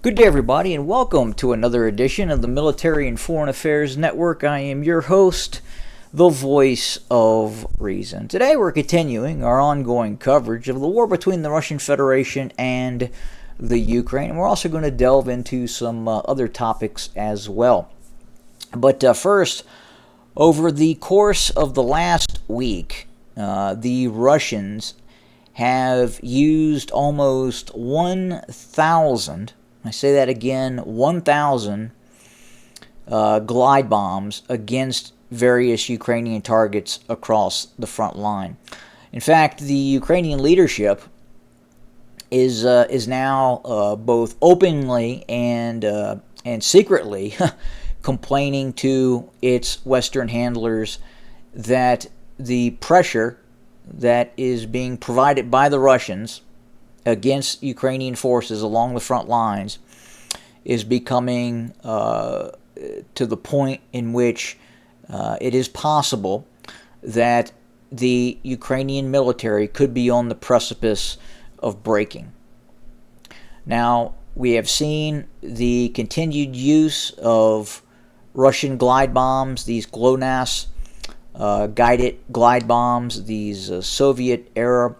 Good day, everybody, and welcome to another edition of the Military and Foreign Affairs Network. I am your host, the voice of reason. Today, we're continuing our ongoing coverage of the war between the Russian Federation and the Ukraine, and we're also going to delve into some other topics as well. But first, over the course of the last week, the Russians have used almost 1,000. I say that again, 1,000 glide bombs against various Ukrainian targets across the front line. In fact, the Ukrainian leadership is now both openly and secretly complaining to its Western handlers that the pressure that is being provided by the Russians against Ukrainian forces along the front lines is becoming to the point in which it is possible that the Ukrainian military could be on the precipice of breaking. Now, we have seen the continued use of Russian glide bombs, these GLONASS guided glide bombs, these Soviet-era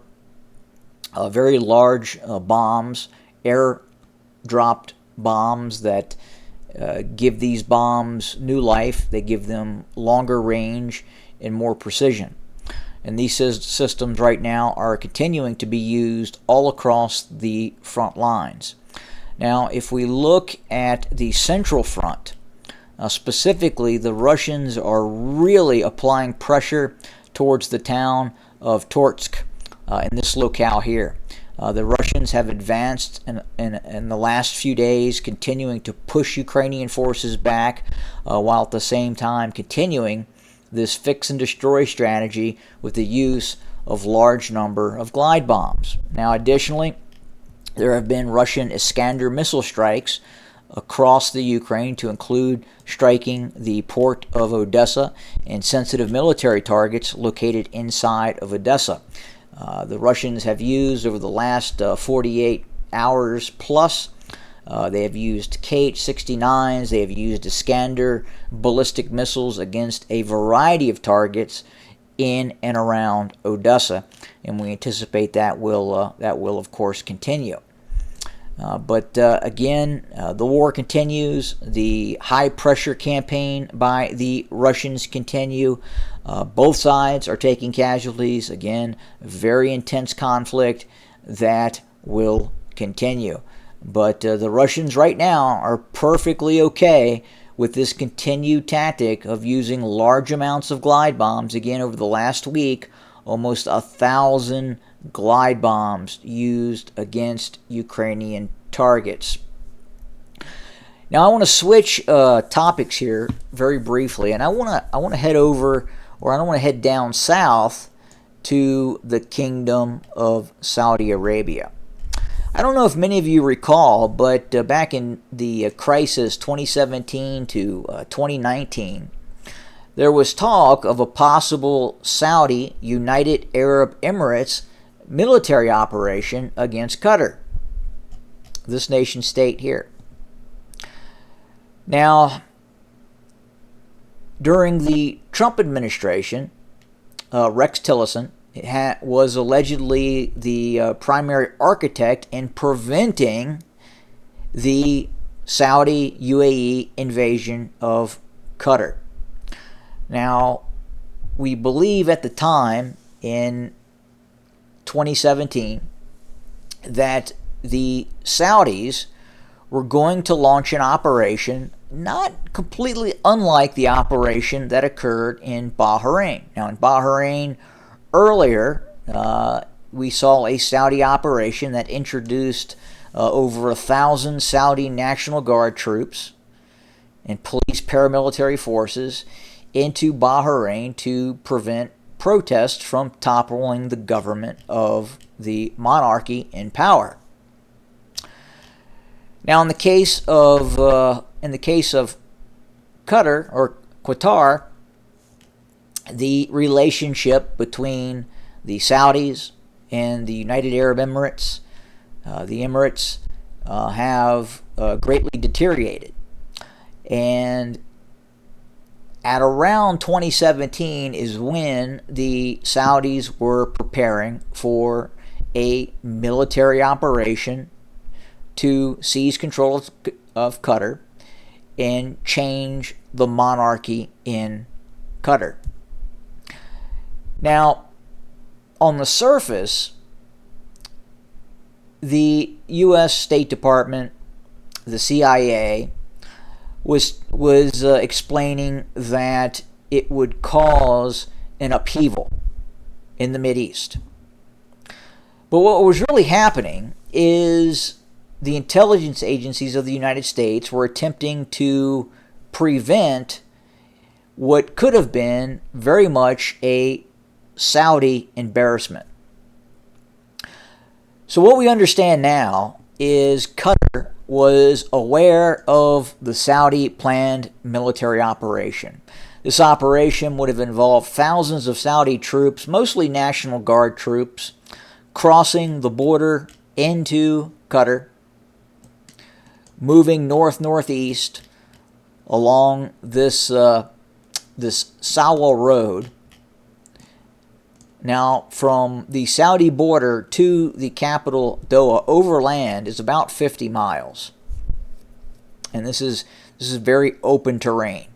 very large bombs, air-dropped bombs that give these bombs new life. They give them longer range and more precision. And these systems right now are continuing to be used all across the front lines. Now, if we look at the central front, specifically, the Russians are really applying pressure towards the town of Torsk. In this locale here. The Russians have advanced in the last few days, continuing to push Ukrainian forces back, while at the same time continuing this fix and destroy strategy with the use of large number of glide bombs. Now, additionally, there have been Russian Iskander missile strikes across the Ukraine to include striking the port of Odessa and sensitive military targets located inside of Odessa. The Russians have used over the last 48 hours plus, they have used Kh-69s, they have used Iskander ballistic missiles against a variety of targets in and around Odessa, and we anticipate that will of course continue. But again, the war continues. The high-pressure campaign by the Russians continue. Both sides are taking casualties. Again, very intense conflict that will continue. But the Russians right now are perfectly okay with this continued tactic of using large amounts of glide bombs. Again, over the last week, almost 1,000 glide bombs used against Ukrainian targets. Now, I want to switch topics here very briefly, and I want to head over, or I want to head down south to the Kingdom of Saudi Arabia. I don't know if many of you recall, but back in the crisis 2017 to 2019, there was talk of a possible Saudi United Arab Emirates military operation against Qatar, this nation state here. Now, during the Trump administration, Rex Tillerson was allegedly the primary architect in preventing the Saudi UAE invasion of Qatar. Now, we believe at the time in 2017 that the Saudis were going to launch an operation not completely unlike the operation that occurred in Bahrain. Now, in Bahrain, earlier, we saw a Saudi operation that introduced over 1,000 Saudi National Guard troops and police paramilitary forces into Bahrain to prevent protests from toppling the government of the monarchy in power. Now, in the case of Qatar or Qatar, the relationship between the Saudis and the United Arab Emirates, the Emirates, have greatly deteriorated. And at around 2017 is when the Saudis were preparing for a military operation to seize control of Qatar and change the monarchy in Qatar. Now, on the surface, the U.S. State Department, the CIA, was explaining that it would cause an upheaval in the Mideast. But what was really happening is the intelligence agencies of the United States were attempting to prevent what could have been very much a Saudi embarrassment. So what we understand now is Qatar was aware of the Saudi planned military operation. This operation would have involved thousands of Saudi troops, mostly National Guard troops, crossing the border into Qatar, moving north-northeast along this Sawa Road. Now, from the Saudi border to the capital, Doha, overland is about 50 miles. And this is very open terrain.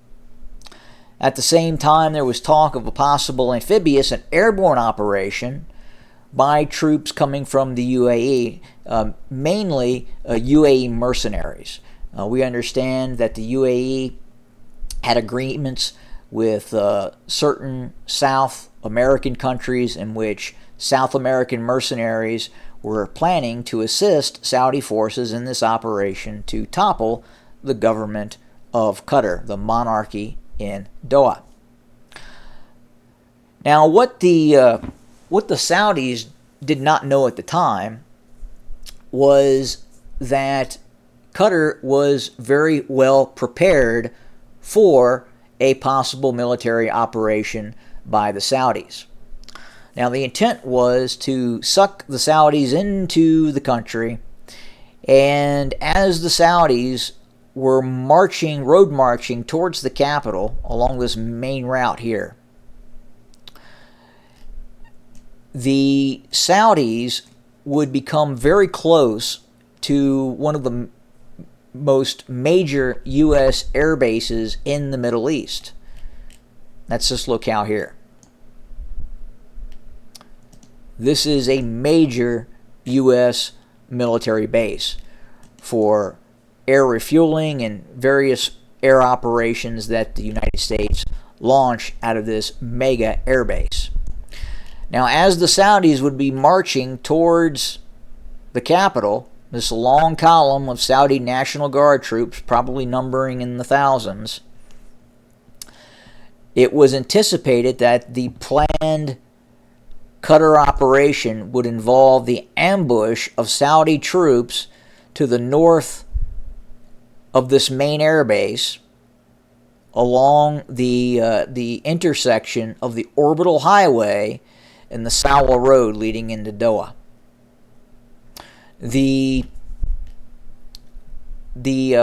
At the same time, there was talk of a possible amphibious and airborne operation by troops coming from the UAE, mainly UAE mercenaries. We understand that the UAE had agreements with certain South American countries in which South American mercenaries were planning to assist Saudi forces in this operation to topple the government of Qatar, the monarchy in Doha. Now, what the Saudis did not know at the time was that Qatar was very well prepared for a possible military operation by the Saudis. Now, the intent was to suck the Saudis into the country, and as the Saudis were road marching towards the capital along this main route here, the Saudis would become very close to one of the most major U.S. air bases in the Middle East. That's this locale here. This is a major U.S. military base for air refueling and various air operations that the United States launch out of this mega air base. Now, as the Saudis would be marching towards the capital, this long column of Saudi National Guard troops, probably numbering in the thousands, it was anticipated that the planned Qatar operation would involve the ambush of Saudi troops to the north of this main air base along the intersection of the orbital highway and the Sawa Road leading into Doha. The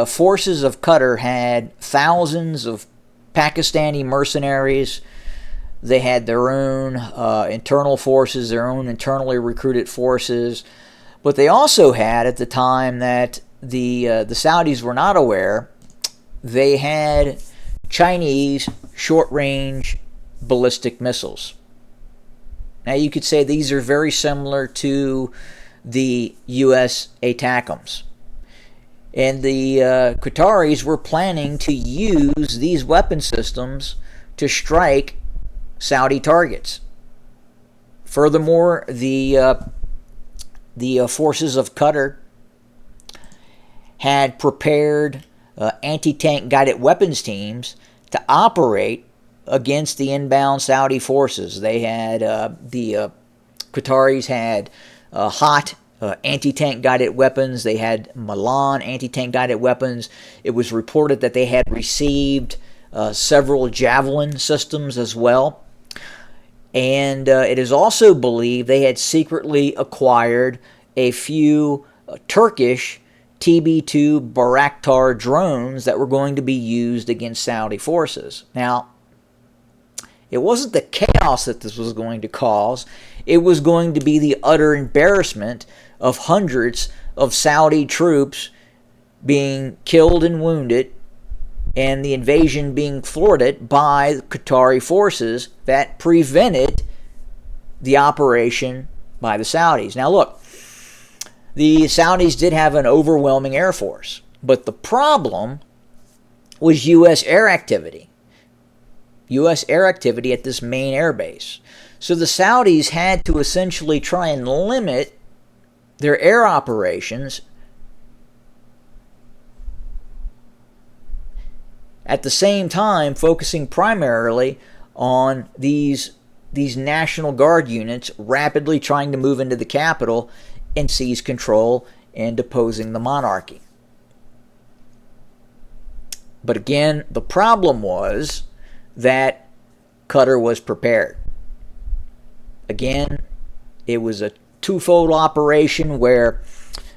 forces of Qatar had thousands of Pakistani mercenaries. They had their own internal forces, their own internally recruited forces. But they also had, at the time that the Saudis were not aware, they had Chinese short-range ballistic missiles. Now, you could say these are very similar to the U.S. ATACMS. And the Qataris were planning to use these weapon systems to strike Saudi targets. Furthermore, the forces of Qatar had prepared anti-tank guided weapons teams to operate against the inbound Saudi forces. They had the Qataris had hot anti-tank guided weapons. They had Milan anti-tank guided weapons. It was reported that they had received several Javelin systems as well. And it is also believed they had secretly acquired a few Turkish TB2 Bayraktar drones that were going to be used against Saudi forces. Now, it wasn't the chaos that this was going to cause. It was going to be the utter embarrassment of hundreds of Saudi troops being killed and wounded, and the invasion being thwarted by Qatari forces that prevented the operation by the Saudis. Now look, the Saudis did have an overwhelming air force, but the problem was U.S. air activity. U.S. air activity at this main air base. So the Saudis had to essentially try and limit their air operations, at the same time focusing primarily on these National Guard units rapidly trying to move into the capital and seize control and deposing the monarchy. But again, the problem was that Qatar was prepared. Again, it was a twofold operation where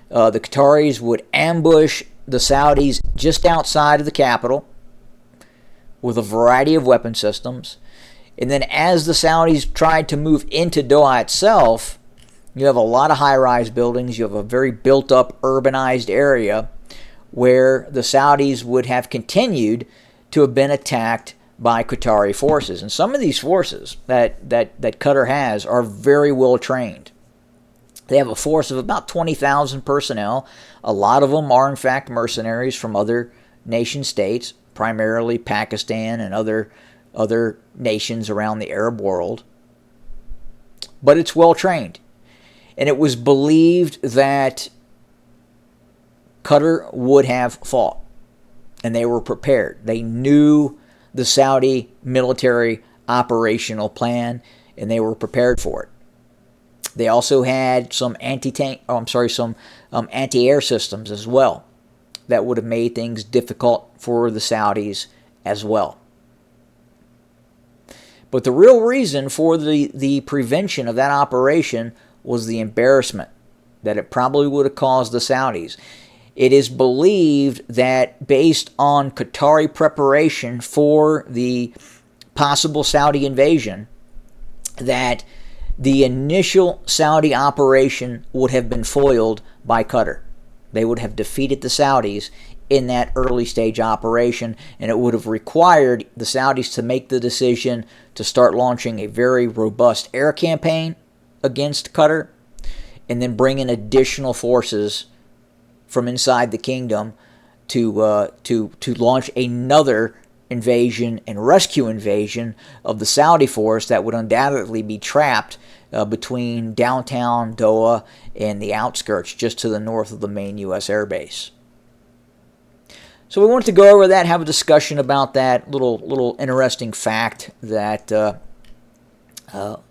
the Qataris would ambush the Saudis just outside of the capital with a variety of weapon systems. And then as the Saudis tried to move into Doha itself, you have a lot of high-rise buildings. You have a very built-up, urbanized area where the Saudis would have continued to have been attacked by Qatari forces. And some of these forces that Qatar has are very well trained. They have a force of about 20,000 personnel. A lot of them are, in fact, mercenaries from other nation states, primarily Pakistan and other nations around the Arab world. But it's well trained. And it was believed that Qatar would have fought. And they were prepared. They knew the Saudi military operational plan, and they were prepared for it. They also had some anti-air systems as well that would have made things difficult for the Saudis as well. But the real reason for the prevention of that operation was the embarrassment that it probably would have caused the Saudis. It is believed that based on Qatari preparation for the possible Saudi invasion, that the initial Saudi operation would have been foiled by Qatar. They would have defeated the Saudis in that early stage operation, and it would have required the Saudis to make the decision to start launching a very robust air campaign against Qatar, and then bring in additional forces from inside the kingdom to launch another invasion and rescue invasion of the Saudi force that would undoubtedly be trapped between downtown Doha and the outskirts just to the north of the main U.S. air base. So we wanted to go over that, have a discussion about that little interesting fact that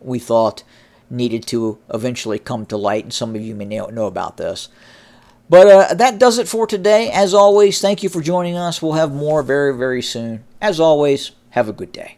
we thought needed to eventually come to light, and some of you may know about this. But that does it for today. As always, thank you for joining us. We'll have more very, very soon. As always, have a good day.